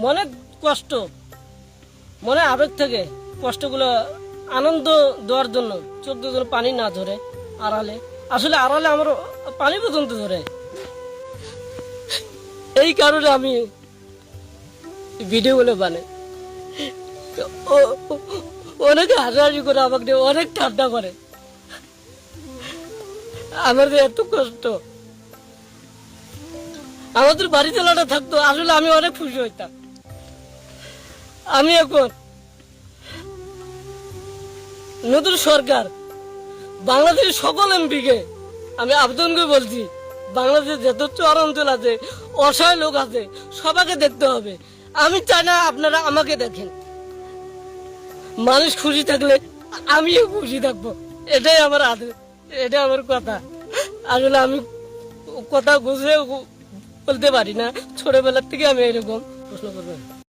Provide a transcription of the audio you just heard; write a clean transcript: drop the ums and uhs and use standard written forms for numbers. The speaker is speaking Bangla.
মনে কষ্ট, মনে আবেগ থেকে কষ্টগুলো আনন্দ দেওয়ার জন্য 14 জন পানি না ধরে আড়ালে, আসলে আড়ালে আমার পানি পর্যন্ত ধরে। এই কারণে আমি ভিডিওগুলো বানাই। অনেকে হাসাহাসি করে, আমাকে অনেক ঠান্ডা করে। আমার যে এত কষ্ট, আমাদের বাড়ি চালাটা থাকতো, আসলে আমি অনেক খুশি হইতাম। আমি এখন নতুন সরকার, বাংলাদেশের সকল এমপিকে আমি আবেদন করে বলছি, বাংলাদেশের যত চর অঞ্চল আছে, অসহায় লোক আছে, সবাইকে দেখতে হবে। আমি চাই না আপনারা আমাকে দেখেন। মানুষ খুশি থাকলে আমিও খুশি থাকবো, এটাই আমার আদেশ, এটাই আমার কথা। আসলে আমি কথা বুঝে বলতে পারি না, ছোটবেলার থেকে আমি এরকম। প্রশ্ন করবেন?